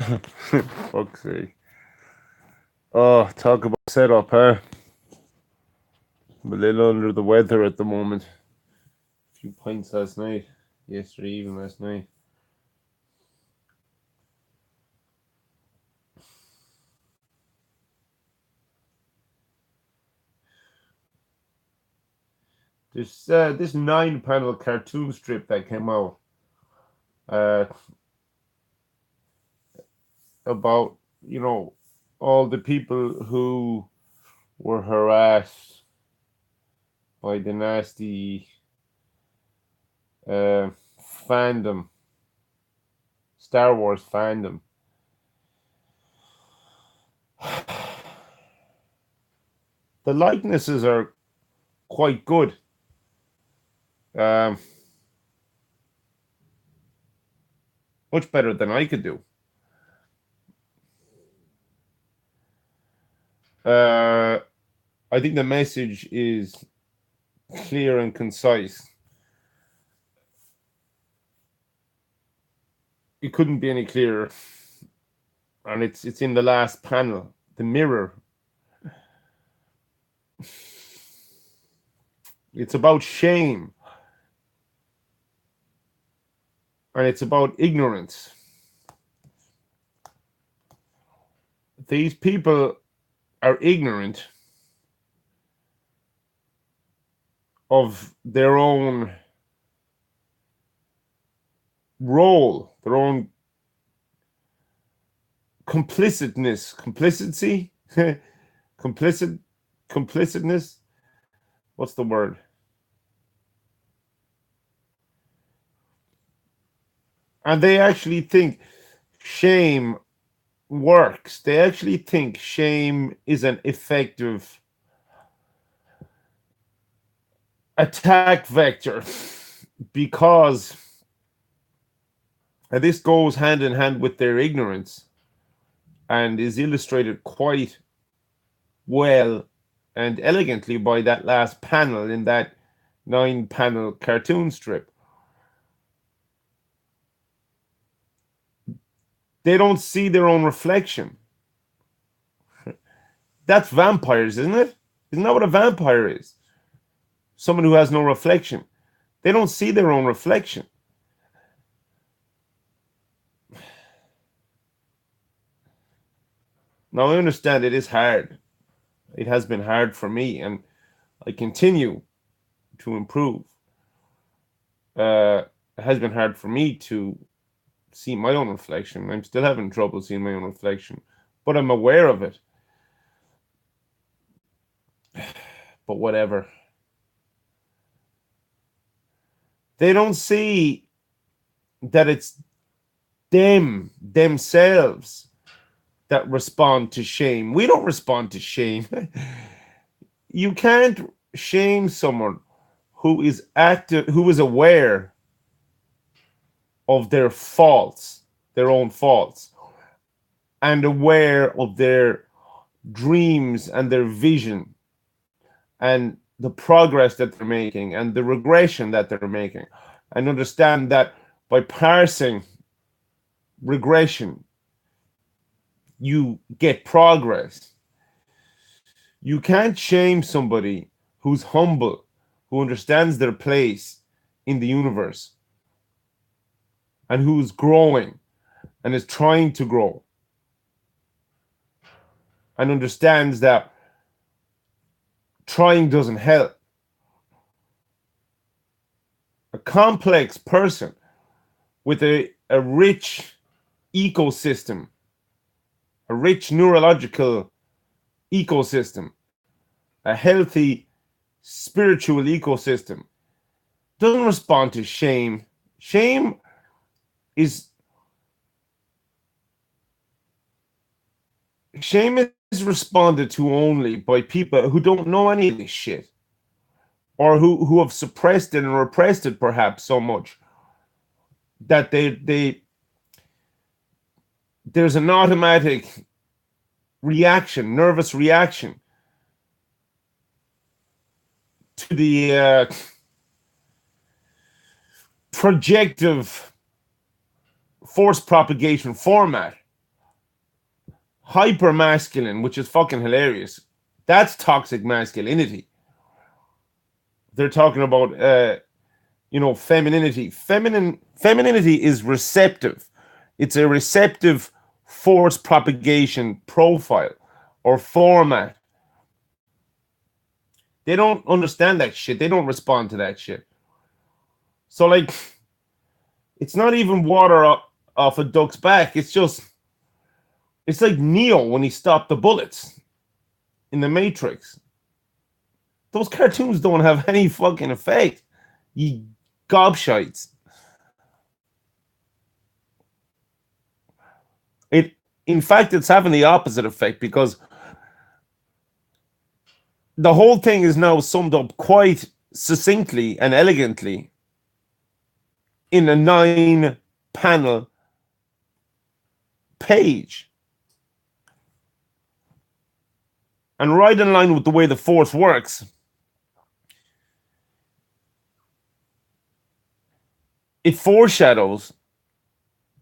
Fuck's sake. Oh, talk about setup, huh? I'm a little under the weather at the moment. A few pints last night. Yesterday, even last night. This 9-panel cartoon strip that came out uh, about, all the people who were harassed by the nasty uh, fandom, Star Wars fandom. The likenesses are quite good. Um, Much better than I could do. Uh, I think the message is clear and concise. It couldn't be any clearer, and it's in the last panel. The mirror. It's about shame, and it's about ignorance. These people are ignorant of their own role, their own complicity, complicitness. What's the word? And they actually think shame works. They actually think shame is an effective attack vector because this goes hand in hand with their ignorance and is illustrated quite well and elegantly by that last panel in that 9-panel cartoon strip. They don't see their own reflection. That's vampires, isn't it? Isn't that what a vampire is? Someone who has no reflection. They don't see their own reflection. Now, I understand it is hard. It has been hard for me, and I continue to improve. It has been hard for me to see my own reflection. I'm still having trouble seeing my own reflection, but I'm aware of it. But whatever. They don't see that it's themselves that respond to shame. We don't respond to shame. You can't shame someone who is active, who is aware of their faults, their own faults, and aware of their dreams and their vision and the progress that they're making and the regression that they're making, and understand that by parsing regression, you get progress. You can't shame somebody who's humble, who understands their place in the universe, and who's growing and is trying to grow and understands that trying doesn't help. A complex person with a rich ecosystem, a rich neurological ecosystem, a healthy spiritual ecosystem, doesn't respond to shame. Shame is responded to only by people who don't know any of this shit, or who have suppressed it and repressed it perhaps so much that there's an automatic reaction, nervous reaction to the projective force propagation format hyper masculine, which is fucking hilarious. That's toxic masculinity. They're talking about femininity. Femininity is receptive. It's a receptive force propagation profile or format. They don't understand that shit. They don't respond to that shit. So like, it's not even water off a duck's back. It's like Neo when he stopped the bullets in the Matrix. Those cartoons don't have any fucking effect. You gobshites. In fact, it's having the opposite effect because the whole thing is now summed up quite succinctly and elegantly in a 9-panel page. And right in line with the way the Force works, it foreshadows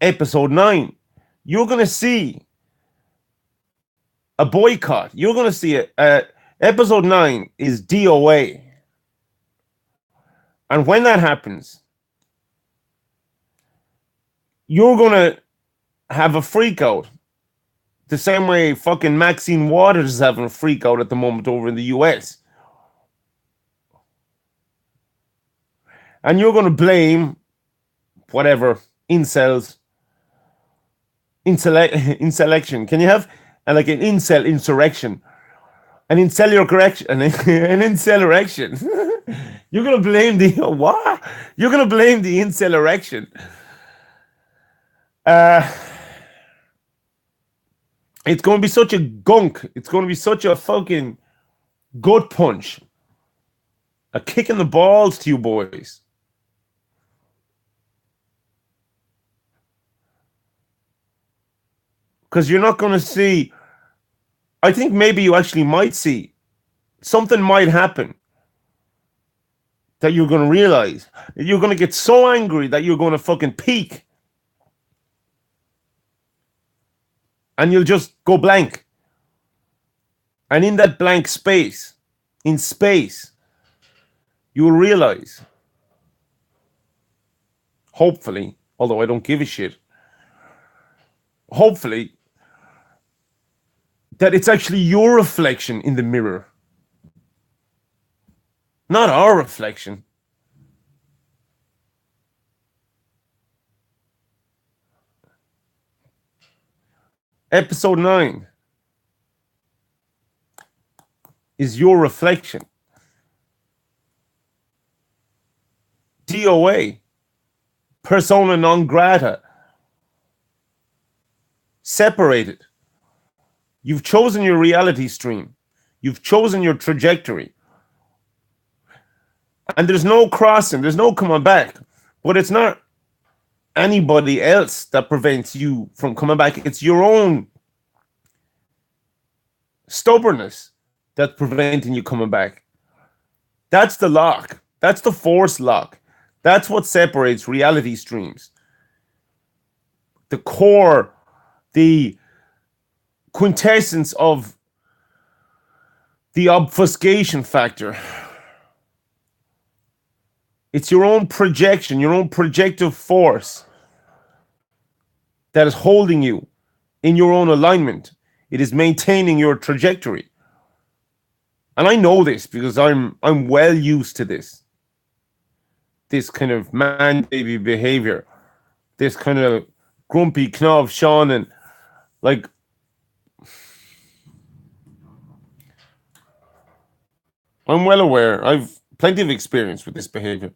episode 9. You're going to see a boycott. You're going to see episode 9 is DOA. And when that happens, you're going to have a freak out. The same way fucking Maxine Waters is having a freak out at the moment over in the US. And you're going to blame whatever, incels, inselection. Can you have like an incel insurrection? An incellular correction, an incel erection. You're gonna blame the what? You're gonna blame the incel erection. It's gonna be such a gunk. It's gonna be such a fucking gut punch. A kick in the balls to you boys. Because you're not gonna see. I think maybe you actually might see something might happen that you're going to realize. You're going to get so angry that you're going to fucking peak. And you'll just go blank. And in that blank space, in space, you'll realize, hopefully, although I don't give a shit, hopefully, that it's actually your reflection in the mirror, not our reflection. Episode 9 is your reflection. DOA, persona non grata, separated. You've chosen your reality stream. You've chosen your trajectory. And there's no crossing, there's no coming back. But it's not anybody else that prevents you from coming back. It's your own stubbornness that's preventing you coming back. That's the lock. That's the force lock. That's what separates reality streams. The core, the quintessence of the obfuscation factor. It's your own projection, your own projective force that is holding you in your own alignment. It is maintaining your trajectory. And I know this because I'm well used to this. This kind of man baby behavior. This kind of grumpy knov Sean and like I'm well aware. I've plenty of experience with this behavior.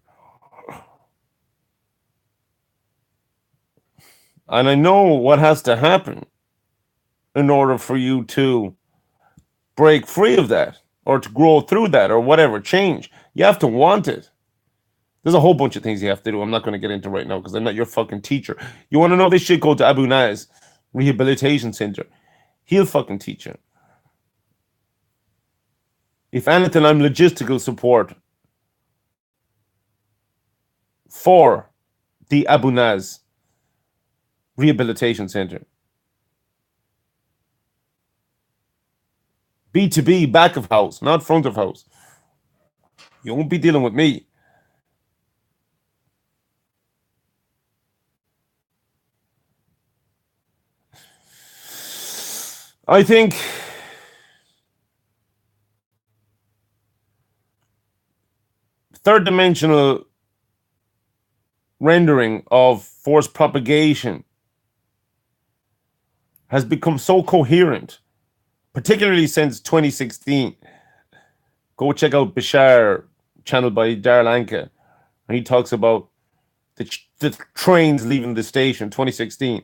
And I know what has to happen in order for you to break free of that or to grow through that or whatever, change. You have to want it. There's a whole bunch of things you have to do. I'm not going to get into right now because I'm not your fucking teacher. You want to know this shit? Go to Abu Naz Rehabilitation Center. He'll fucking teach you. If anything, I'm logistical support for the Abu Naz Rehabilitation Center. B2B, back of house, not front of house. You won't be dealing with me. I think third dimensional rendering of force propagation has become so coherent, particularly since 2016. Go check out Bashar, channel by Darryl Anka. And he talks about the trains leaving the station 2016.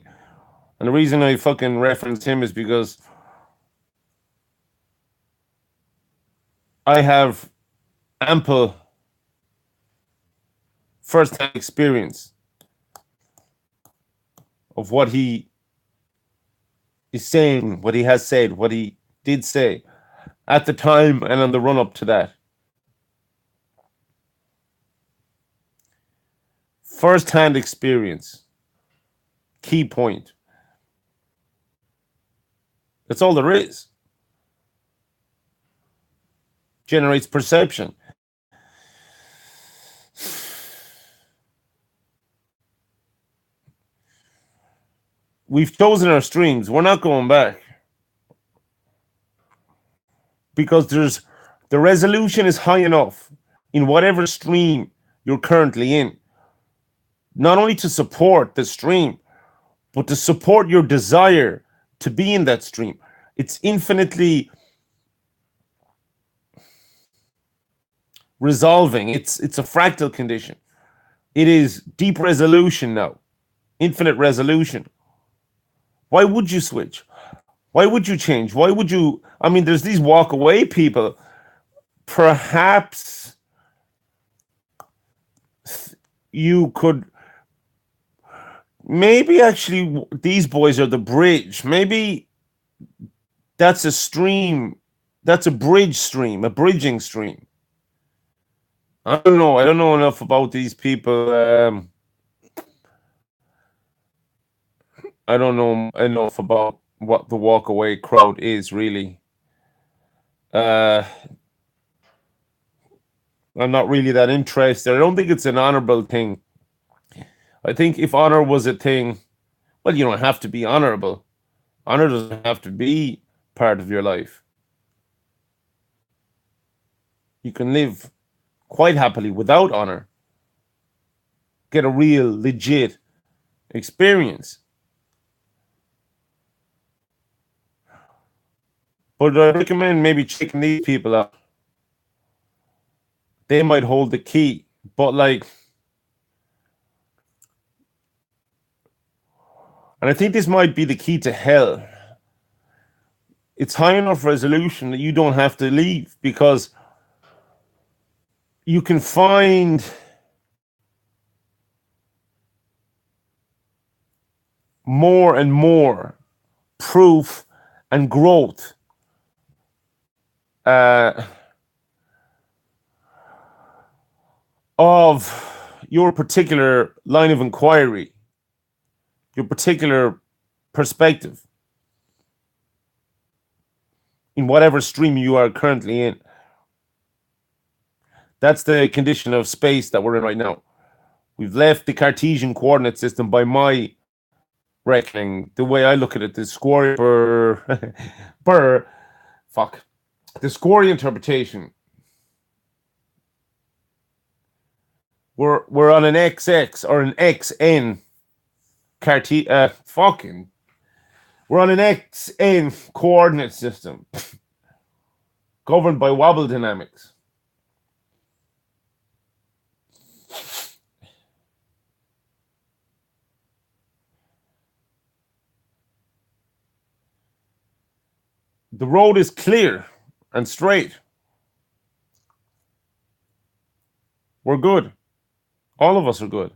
And the reason I fucking referenced him is because I have ample first-hand experience of what he is saying, what he has said, what he did say at the time and on the run up to that. First-hand experience. Key point. That's all there is. Generates perception. We've chosen our streams. We're not going back. Because the resolution is high enough in whatever stream you're currently in. Not only to support the stream, but to support your desire to be in that stream. It's infinitely resolving. It's a fractal condition. It is deep resolution now. Infinite resolution. Why would you switch? Why would you change? Why would you? I mean, there's these walk away people. Perhaps you could. Maybe actually these boys are the bridge. Maybe that's a stream. That's a bridge stream, a bridging stream. I don't know. I don't know enough about these people. I don't know enough about what the walkaway crowd is really. I'm not really that interested. I don't think it's an honorable thing. I think if honor was a thing, well, you don't have to be honorable. Honor doesn't have to be part of your life. You can live quite happily without honor. Get a real, legit experience. But I recommend maybe checking these people out. They might hold the key. But like, and I think this might be the key to hell. It's high enough resolution that you don't have to leave because you can find more and more proof and growth of your particular line of inquiry, your particular perspective in whatever stream you are currently in. That's the condition of space that we're in right now. We've left the Cartesian coordinate system by my reckoning. The way I look at it, the square the square interpretation. We're on an XX or an XN we're on an XN coordinate system governed by wobble dynamics. The road is clear and straight. We're good. All of us are good.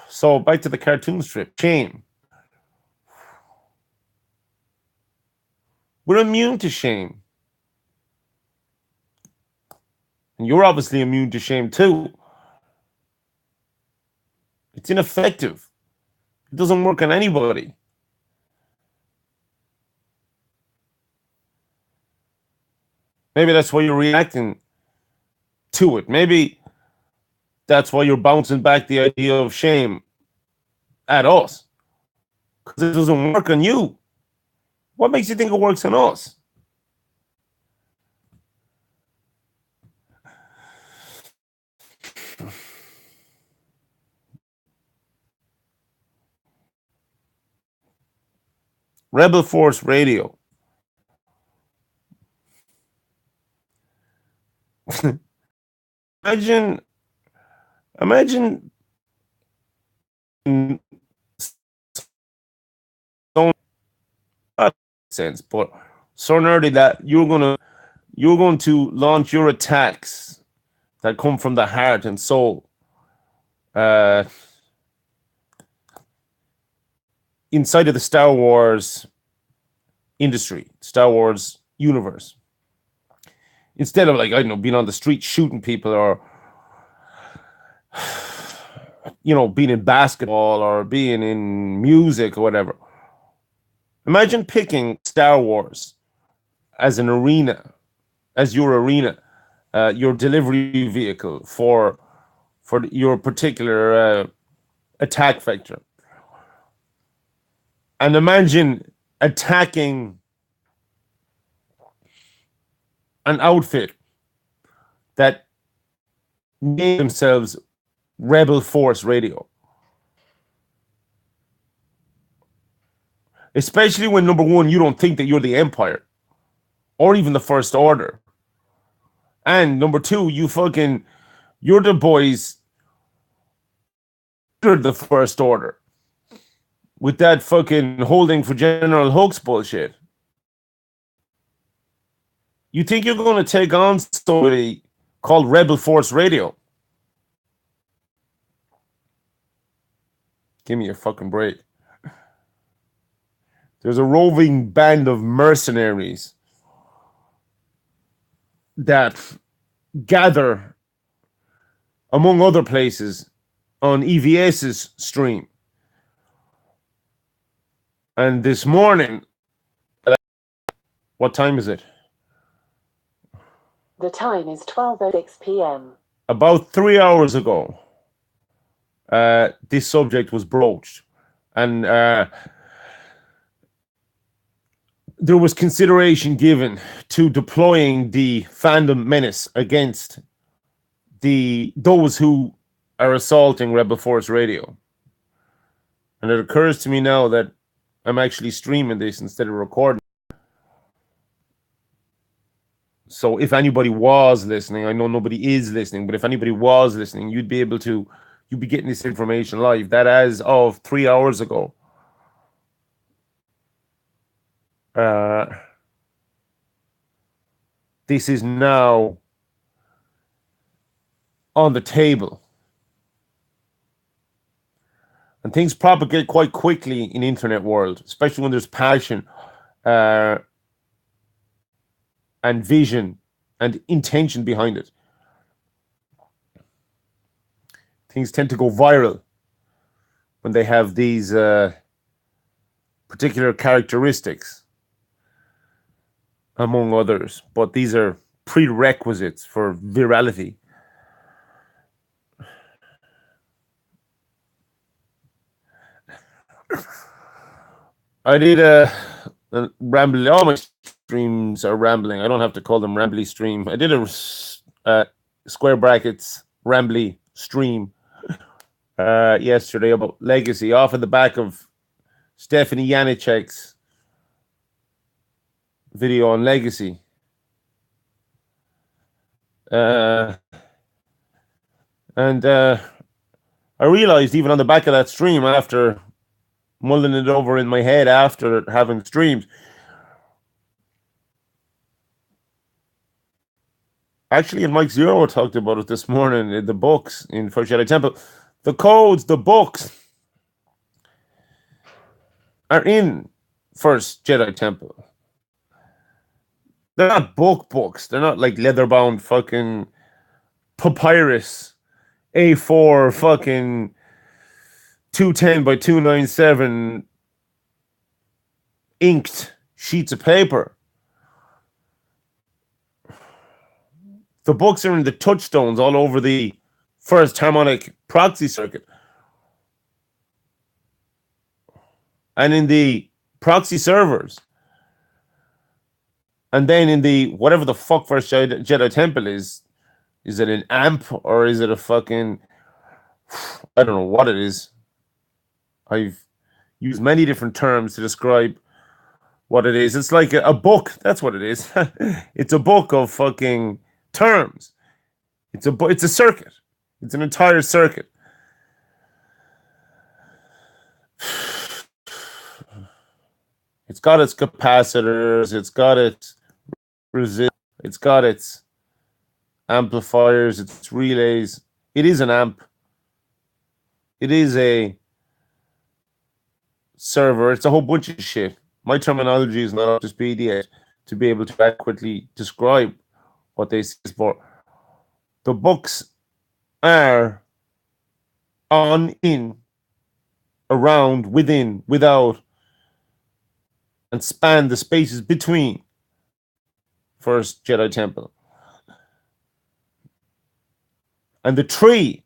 So back to the cartoon strip. Shame. We're immune to shame. And you're obviously immune to shame too. It's ineffective. It doesn't work on anybody. Maybe that's why you're reacting to it. Maybe that's why you're bouncing back the idea of shame at us. Because it doesn't work on you. What makes you think it works on us? Rebel Force Radio. imagine, imagine don't sense, but so nerdy that you're going to launch your attacks that come from the heart and soul uh, inside of the Star Wars industry, Star Wars universe. Instead of, like, I don't know, being on the street shooting people, or being in basketball or being in music or whatever. Imagine picking Star Wars as an arena, as your arena, your delivery vehicle for your particular attack vector, and imagine attacking an outfit that name themselves Rebel Force Radio. Especially when, number one, you don't think that you're the Empire or even the First Order. And number two, you're the boys, you're the First Order with that fucking holding for General Hux bullshit. You think you're going to take on somebody called Rebel Force Radio? Give me a fucking break. There's a roving band of mercenaries that gather, among other places, on EVS's stream. And this morning, what time is it? The time is 12:06 p.m. About 3 hours ago, this subject was broached. And there was consideration given to deploying the Fandom Menace against those who are assaulting Rebel Force Radio. And it occurs to me now that I'm actually streaming this instead of recording. So if anybody was listening, I know nobody is listening, but if anybody was listening, you'd be getting this information live. That as of 3 hours ago. This is now on the table. And things propagate quite quickly in the internet world, especially when there's passion and vision and intention behind it. Things tend to go viral when they have these particular characteristics, among others. But these are prerequisites for virality. I did a rambling. All my streams are rambling. I don't have to call them rambly stream. I did a square brackets rambly stream yesterday about legacy, off of the back of Stephanie Janicek's video on legacy. And I realized, even on the back of that stream, after mulling it over in my head after having streamed, actually, and Mike Zero talked about it this morning in the books in First Jedi Temple, the codes, the books are in First Jedi Temple. They're not books. They're not like leather-bound fucking papyrus A4 fucking 210 by 297 inked sheets of paper. The books are in the touchstones all over the first harmonic proxy circuit. And in the proxy servers. And then in the whatever the fuck first Jedi Temple is it an amp or is it a fucking, I don't know what it is. I've used many different terms to describe what it is. It's like a book. That's what it is. It's a book of fucking terms. It's a circuit. It's an entire circuit. It's got its capacitors. It's got its resist. It's got its amplifiers. Its relays. It is an amp. It is a server. It's a whole bunch of shit. My terminology is not up to speed yet to be able to adequately describe what they say for. The books are on, in, around, within, without, and span the spaces between First Jedi Temple. And the tree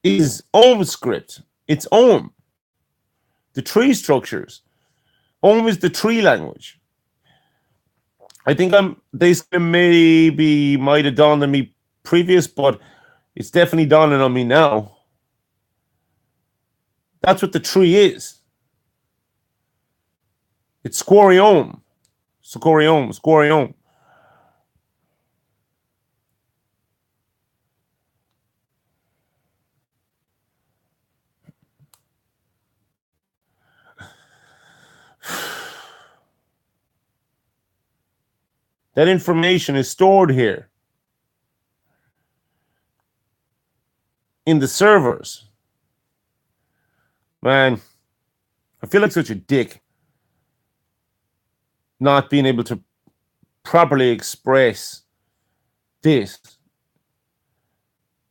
is Ohm script. It's Ohm. The tree structures. Ohm is the tree language. I think this maybe might have dawned on me previous, but it's definitely dawning on me now. That's what the tree is. It's Squarium. Squarium. Squarium. That information is stored here in the servers. Man, I feel like such a dick not being able to properly express this.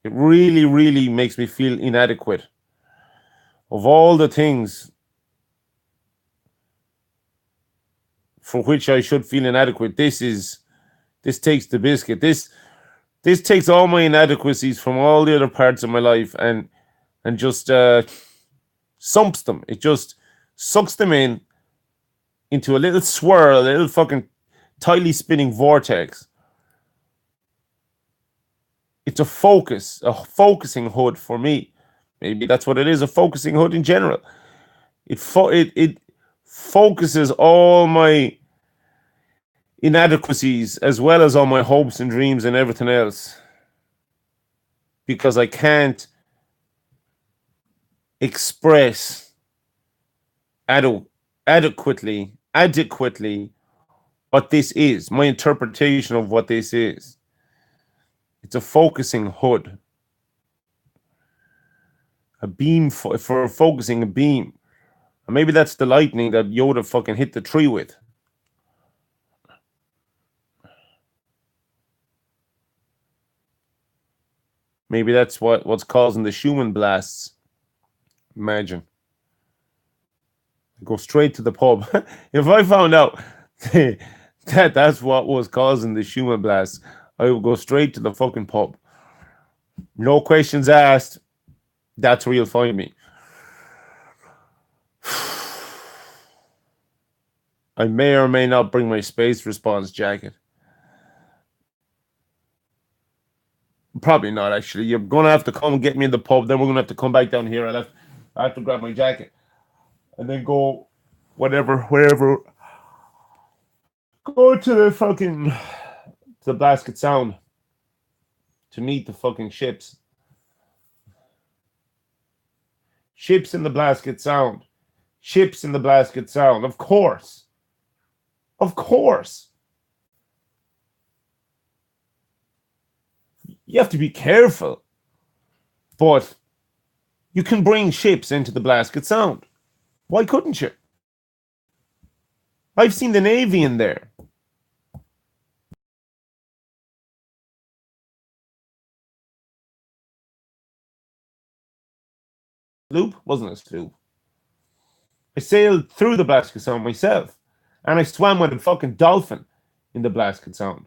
It really, really makes me feel inadequate. Of all the things for which I should feel inadequate, this takes the biscuit. This takes all my inadequacies from all the other parts of my life and just sumps them. It just sucks them into a little swirl, a little fucking tightly spinning vortex. It's a focusing hood for me. Maybe that's what it is, a focusing hood in general. It focuses all my inadequacies as well as all my hopes and dreams and everything else. Because I can't express adequately what this is, my interpretation of what this is. It's a focusing hood. A beam for focusing a beam. And maybe that's the lightning that Yoda fucking hit the tree with. Maybe that's what's causing the Schumann blasts. Imagine. Go straight to the pub. If I found out that's what was causing the Schumann blasts, I would go straight to the fucking pub. No questions asked. That's where you'll find me. I may or may not bring my space response jacket. Probably not, actually. You're going to have to come and get me in the pub. Then we're going to have to come back down here. I have to grab my jacket. And then go wherever. Go to the Basket Sound to meet the fucking ships. Ships in the Blasket Sound. Ships in the Blasket Sound. Of course. Of course. You have to be careful. But you can bring ships into the Blasket Sound. Why couldn't you? I've seen the Navy in there. Loop wasn't a sloop. I sailed through the Blasket Sound myself, and I swam with a fucking dolphin in the Blasket Sound,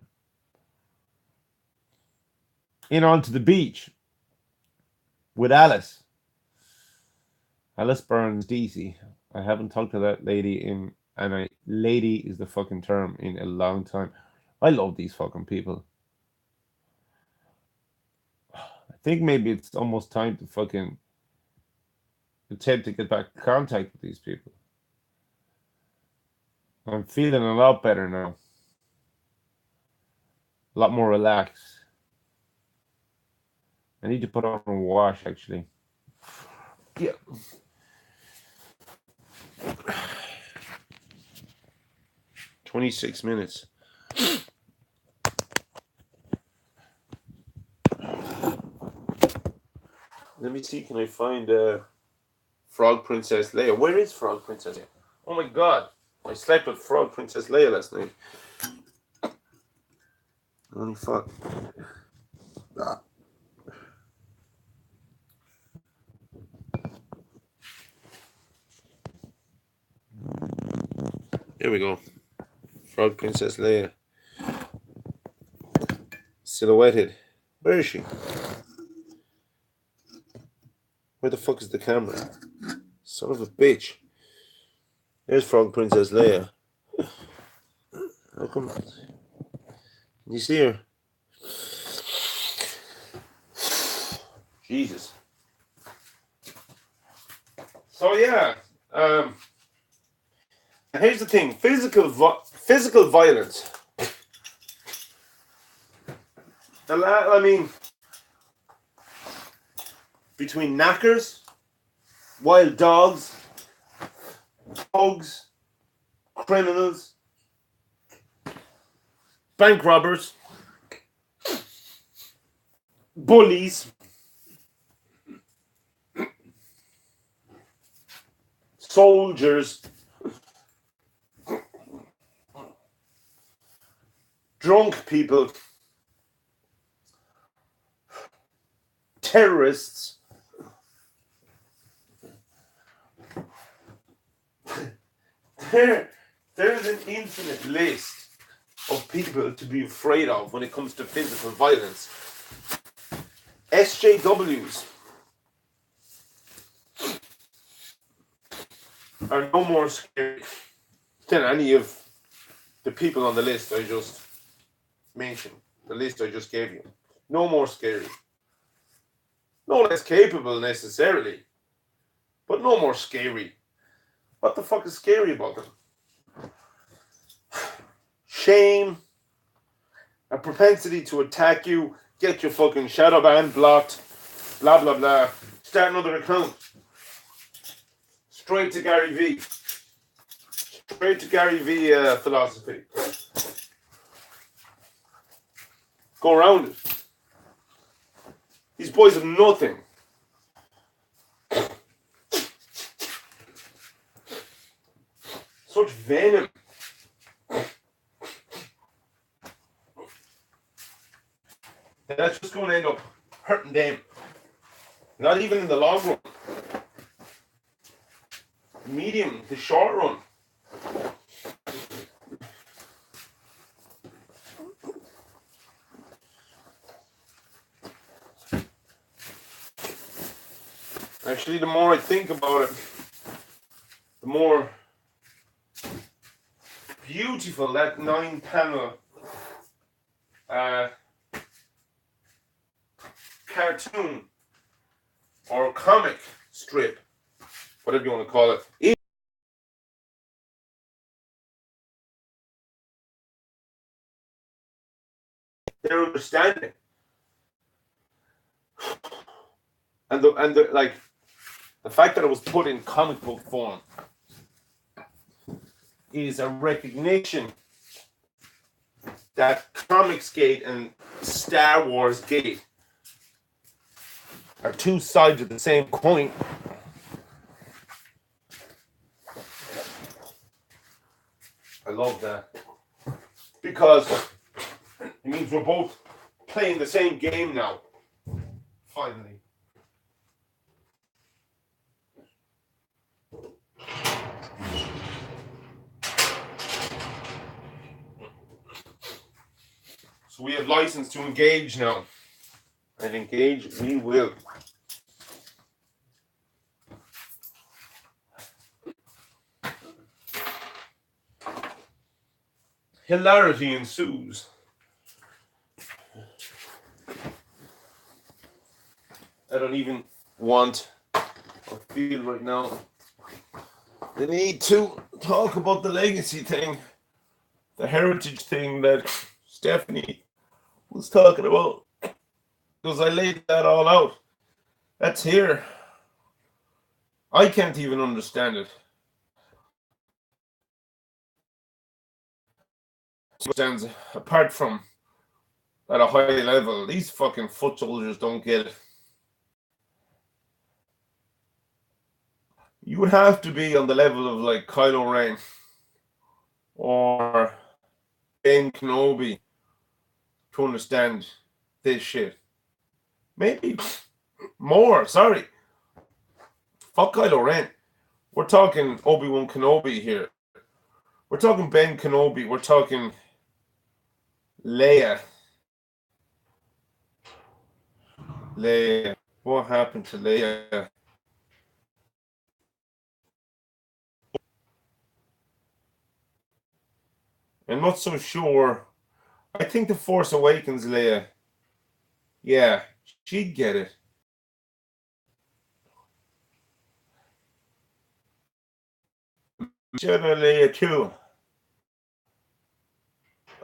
in onto the beach with Alice. Alice Burns DC. I haven't talked to that lady in, and I lady is the fucking term, in a long time. I love these fucking people. I think maybe it's almost time to fucking attempt to get back in contact with these people. I'm feeling a lot better now. A lot more relaxed. I need to put on a wash actually. Yeah. 26 minutes. Let me see, can I find Frog Princess Leia? Where is Frog Princess Leia? Oh my god. I slept with Frog Princess Leia last night. Holy fuck. Ah. Here we go. Frog Princess Leia. Silhouetted. Where is she? Where the fuck is the camera? Son of a bitch. There's Frog Princess Leia. How come? Can you see her? Jesus. So yeah, here's the thing: physical violence. I mean, between knackers, wild dogs, thugs, criminals, bank robbers, bullies, soldiers, drunk people, terrorists, there's an infinite list of people to be afraid of when it comes to physical violence. SJWs are no more scary than any of the people on the list I just mentioned, the list I just gave you. No more scary. No less capable necessarily, but no more scary. What the fuck is scary about them? Shame, a propensity to attack you, get your fucking shadow ban blocked, blah blah blah. Start another account. Straight to Gary V. Straight to Gary V philosophy. Go around it. These boys have nothing. Such venom. That's just going to end up hurting them. Not even in the long run. Medium to short run. Actually, the more I think about it, the more beautiful that 9-panel cartoon or comic strip, whatever you want to call it, is. Their understanding and the like, the fact that it was put in comic book form is a recognition that Comics Gate and Star Wars Gate are two sides of the same coin. I love that. Because it means we're both playing the same game now. Finally. So we have license to engage now. And engage we will. Hilarity ensues. I don't even want or feel right now the need to talk about the legacy thing, the heritage thing that Stephanie was talking about, because I laid that all out. That's here. I can't even understand it. Stands apart from at a high level. These fucking foot soldiers don't get it. You would have to be on the level of like Kylo Ren or Ben Kenobi to understand this shit. Maybe more. Sorry. Fuck Kylo Ren. We're talking Obi-Wan Kenobi here. We're talking Ben Kenobi. We're talking Leia. Leia. What happened to Leia? I'm not so sure. I think The Force Awakens Leia. Yeah, she'd get it. Jedi Leia too.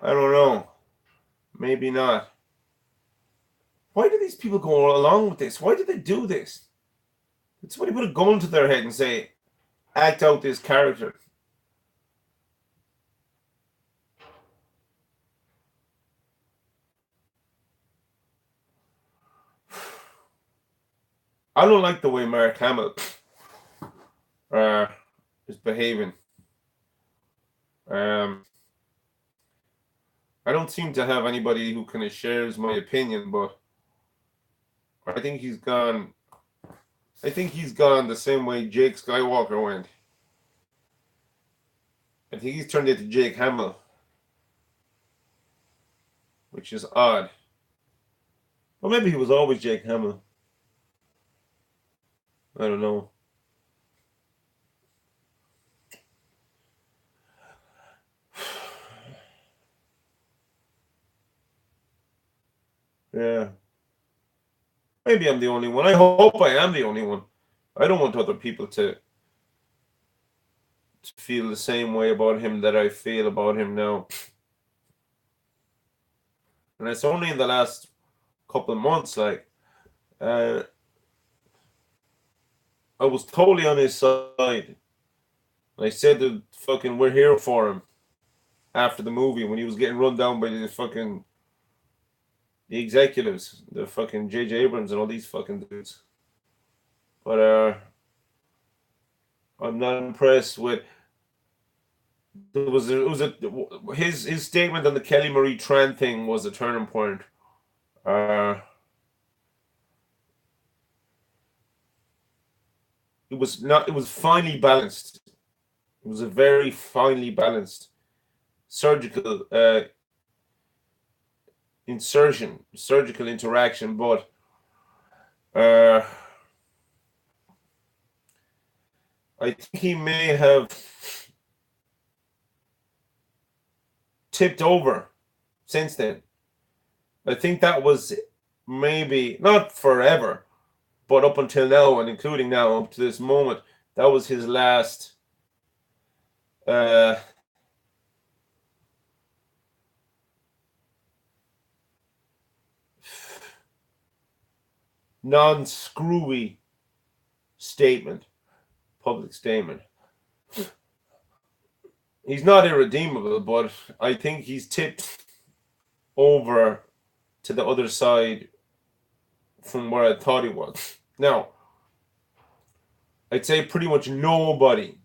I don't know. Maybe not. Why do these people go along with this? Why do they do this? Did somebody put a gun to their head and say, act out this character? I don't like the way Mark Hamill is behaving. I don't seem to have anybody who kind of shares my opinion, but I think he's gone. I think he's gone the same way Jake Skywalker went. I think he's turned into Jake Hamill, which is odd. Or maybe he was always Jake Hamill. I don't know. Yeah. Maybe I'm the only one. I hope I am the only one. I don't want other people to feel the same way about him that I feel about him now. And it's only in the last couple of months, like, I was totally on his side. I said that fucking we're here for him after the movie when he was getting run down by the executives, the fucking J.J. Abrams and all these fucking dudes. But I'm not impressed with. His statement on the Kelly Marie Tran thing was a turning point. It was not. It was finely balanced. It was a very finely balanced surgical surgical interaction, but I think he may have tipped over since then. I think that was maybe not forever, but up until now, and including now up to this moment, that was his last non-screwy statement, public statement. He's not irredeemable, but I think he's tipped over to the other side from where I thought he was. Now, I'd say pretty much nobody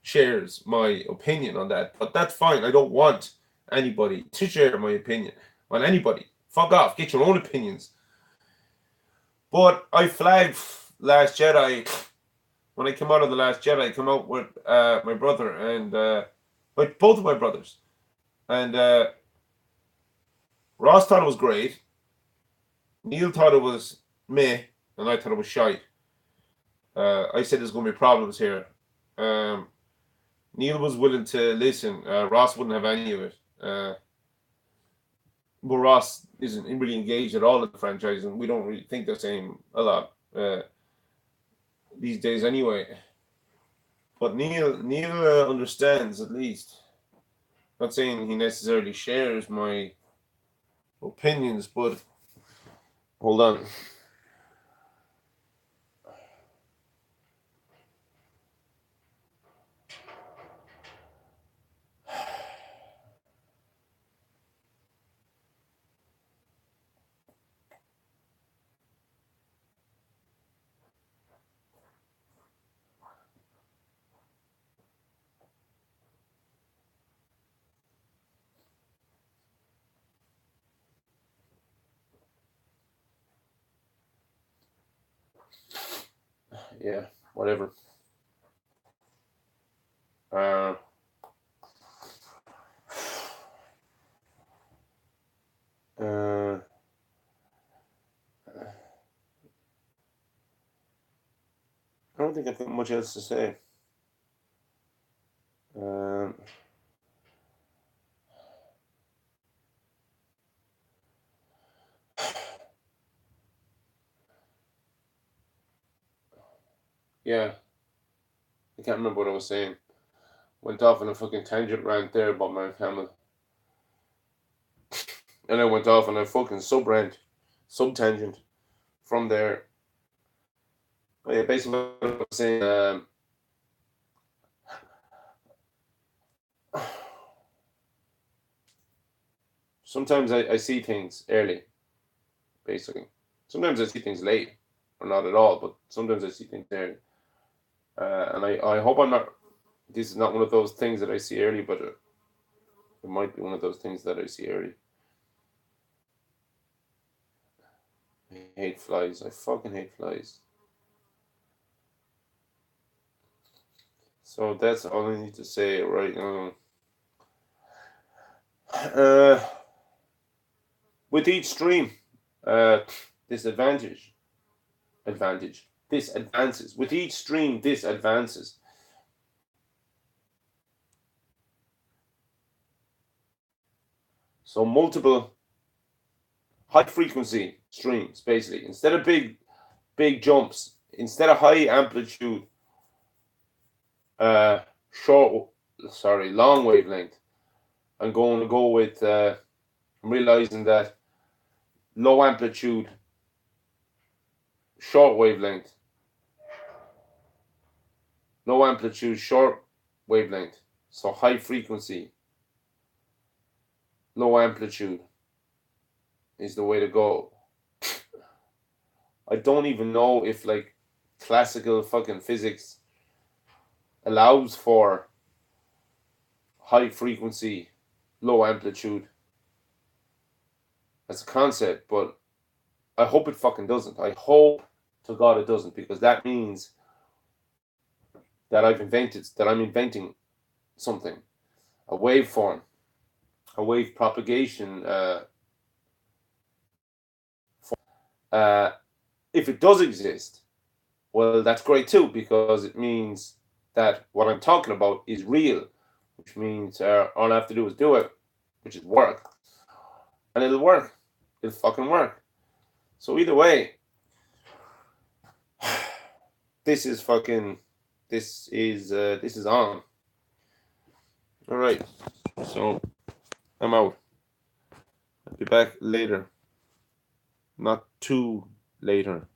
shares my opinion on that, but that's fine. I don't want anybody to share my opinion on anybody. Fuck off. Get your own opinions. But I flagged Last Jedi. When I came out of The Last Jedi, I came out with my brother and both of my brothers. And Ross thought it was great. Neil thought it was meh, and I thought it was shite. I said there's going to be problems here. Um, Neil was willing to listen. Ross wouldn't have any of it. But Ross isn't really engaged at all in the franchise, and we don't really think the same a lot these days anyway. But Neil understands at least. Not saying he necessarily shares my opinions, but hold on. Yeah, whatever. Uh, uh, I don't think I've got much else to say. Um, yeah, I can't remember what I was saying. Went off on a fucking tangent rant there about my family. And I went off on a fucking sub rant, sub tangent from there. But yeah, basically what I was saying, sometimes I see things early, basically. Sometimes I see things late, or not at all, but sometimes I see things early. And I hope I'm not, this is not one of those things that I see early, but it might be one of those things that I see early. I hate flies. I fucking hate flies. So that's all I need to say right now. Uh, with each stream, uh, disadvantage, advantage. This advances. With each stream, this advances. So multiple high frequency streams, basically. Instead of big jumps, instead of high amplitude, uh, short, long wavelength. I'm going to go with. I'm realizing that low amplitude, short wavelength, low amplitude, short wavelength. So high frequency, low amplitude is the way to go. I don't even know if like classical fucking physics allows for high frequency, low amplitude as a concept, but I hope it fucking doesn't. I hope to God it doesn't, because that means that I'm inventing something, a waveform, a wave propagation. Uh, if it does exist, well, that's great too, because it means that what I'm talking about is real, which means all I have to do is do it, which is work, and it'll work. It'll fucking work. So either way, this is fucking. This is on. All right. So I'm out. I'll be back later. Not too later.